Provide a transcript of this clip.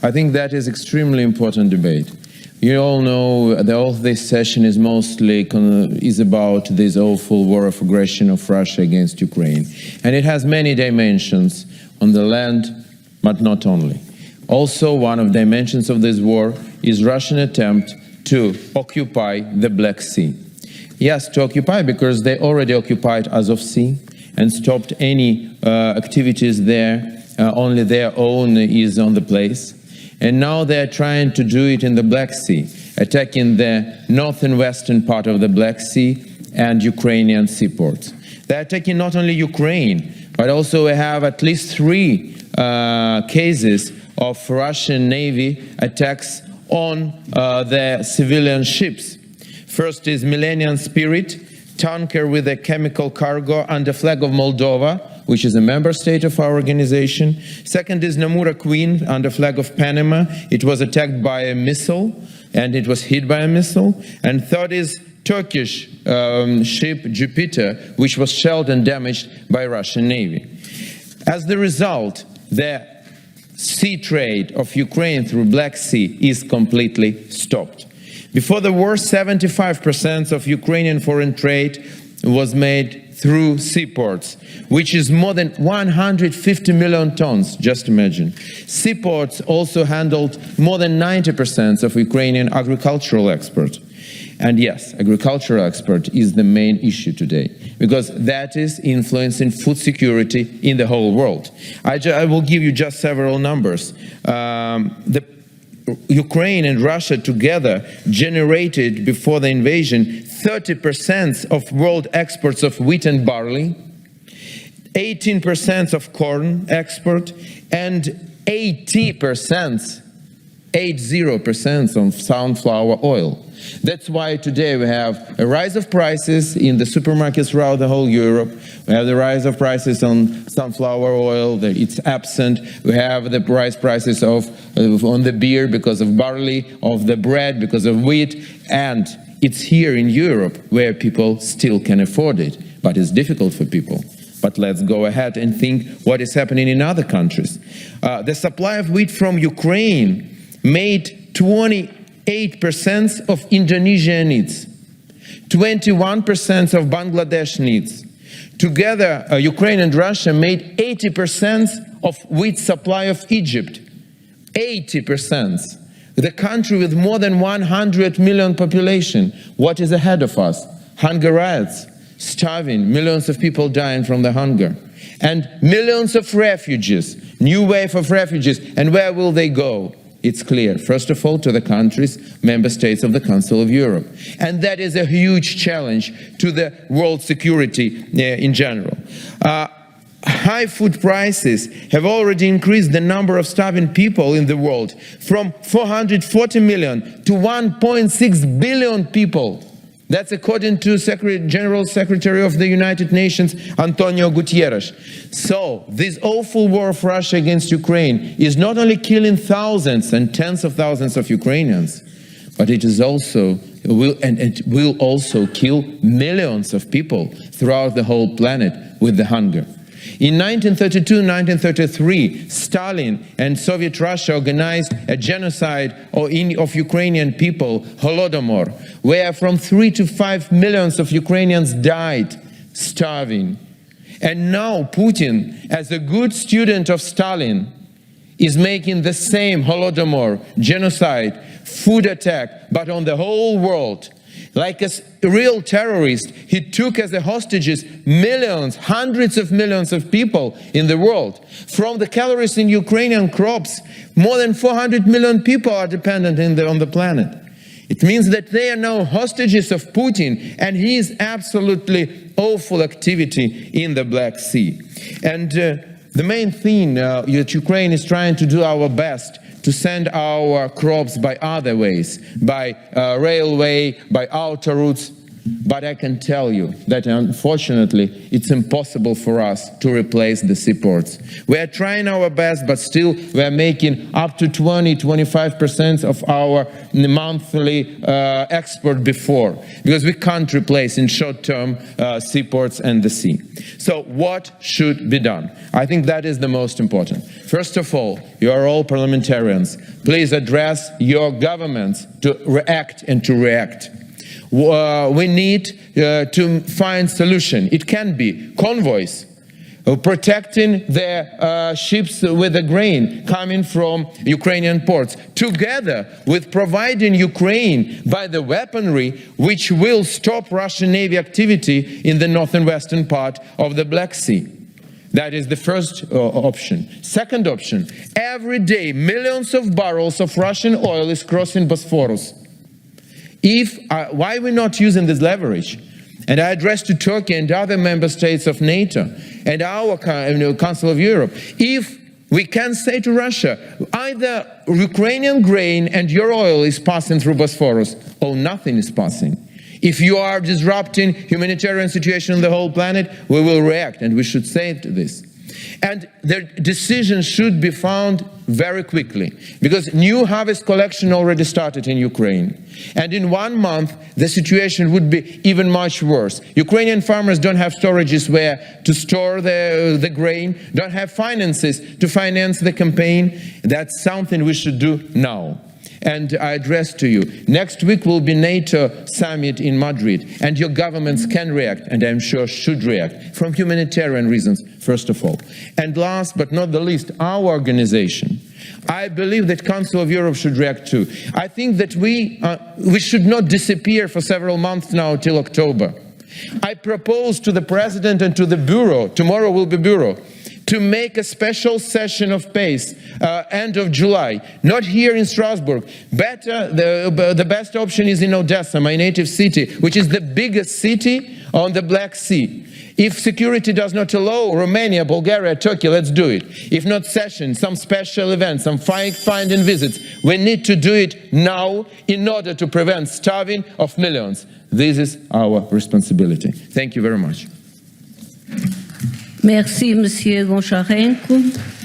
I think that is extremely important debate. You all know that all this session is mostly about this awful war of aggression of Russia against Ukraine. And it has many dimensions on the land, but not only. Also, one of the dimensions of this war is Russian attempt to occupy the Black Sea. Yes, to occupy, because they already occupied Azov Sea and stopped any activities there. Only their own is on the place. And now they're trying to do it in the Black Sea, attacking the north and western part of the Black Sea and Ukrainian seaports. They're attacking not only Ukraine, but also we have at least 3 cases of Russian Navy attacks on the civilian ships. First is Millennium Spirit, tanker with a chemical cargo under flag of Moldova, which is a member state of our organization. Second is Namura Queen under flag of Panama. It was attacked by a missile and it was hit by a missile. And third is Turkish ship Jupiter, which was shelled and damaged by Russian Navy. As the result, the sea trade of Ukraine through Black Sea is completely stopped. Before the war, 75% of Ukrainian foreign trade was made through seaports, which is more than 150 million tons, just imagine. Seaports also handled more than 90% of Ukrainian agricultural export. And yes, agricultural export is the main issue today, because that is influencing food security in the whole world. I will give you just several numbers. Ukraine and Russia together generated, before the invasion, 30% of world exports of wheat and barley, 18% of corn export, and 80% of sunflower oil. That's why today we have a rise of prices in the supermarkets throughout the whole Europe. We have the rise of prices on sunflower oil, it's absent. We have the prices on the beer because of barley, of the bread because of wheat, and it's here in Europe where people still can afford it, but it's difficult for people. But let's go ahead and think what is happening in other countries. The supply of wheat from Ukraine made 28% of Indonesia needs, 21% of Bangladesh needs. Together, Ukraine and Russia made 80% of wheat supply of Egypt. 80%. The country with more than 100 million population. What is ahead of us? Hunger riots, starving, millions of people dying from the hunger. And millions of refugees, new wave of refugees. And where will they go? It's clear, first of all, to the countries, member states of the Council of Europe. And that is a huge challenge to the world security in general. High food prices have already increased the number of starving people in the world from 440 million to 1.6 billion people. That's according to General Secretary of the United Nations, Antonio Guterres. So, this awful war of Russia against Ukraine is not only killing thousands and tens of thousands of Ukrainians, but it is also, it will also kill millions of people throughout the whole planet with the hunger. In 1932-1933, Stalin and Soviet Russia organized a genocide of Ukrainian people, Holodomor, where from 3 to 5 million of Ukrainians died starving. And now Putin, as a good student of Stalin, is making the same Holodomor, genocide, food attack, but on the whole world. Like a real terrorist, he took as hostages millions, hundreds of millions of people in the world. From the calories in Ukrainian crops, more than 400 million people are dependent on the planet. It means that they are now hostages of Putin, and his absolutely awful activity in the Black Sea. And the main thing that Ukraine is trying to do our best to send our crops by other ways, by railway, by outer routes. But I can tell you that unfortunately it's impossible for us to replace the seaports. We are trying our best, but still we are making up to 20–25% of our monthly export before, because we can't replace in short term seaports and the sea. So what should be done? I think that is the most important. First of all, you are all parliamentarians. Please address your governments to react and to react. We need to find solution. It can be convoys, protecting the ships with the grain coming from Ukrainian ports, together with providing Ukraine by the weaponry which will stop Russian Navy activity in the northern western part of the Black Sea. That is the first option. Second option, every day millions of barrels of Russian oil is crossing Bosphorus. Why are we not using this leverage? And I address to Turkey and other member states of NATO and our Council of Europe. If we can say to Russia, either Ukrainian grain and your oil is passing through Bosphorus, or nothing is passing. If you are disrupting humanitarian situation on the whole planet, we will react, and we should say this. And the decision should be found very quickly, because new harvest collection already started in Ukraine. And in 1 month, the situation would be even much worse. Ukrainian farmers don't have storages where to store the grain, don't have finances to finance the campaign. That's something we should do now. And I address to you, next week will be NATO summit in Madrid, and your governments can react, and I'm sure should react, from humanitarian reasons, first of all. And last but not the least, our organization. I believe that Council of Europe should react too. I think that we should not disappear for several months now till October. I propose to the President and to the Bureau, tomorrow will be Bureau, to make a special session of PACE end of July, not here in Strasbourg. Better, the best option is in Odessa, my native city, which is the biggest city on the Black Sea. If security does not allow, Romania, Bulgaria, Turkey, let's do it. If not session, some special events, some finding visits. We need to do it now in order to prevent starving of millions. This is our responsibility. Thank you very much. Merci, Monsieur Goncharenko.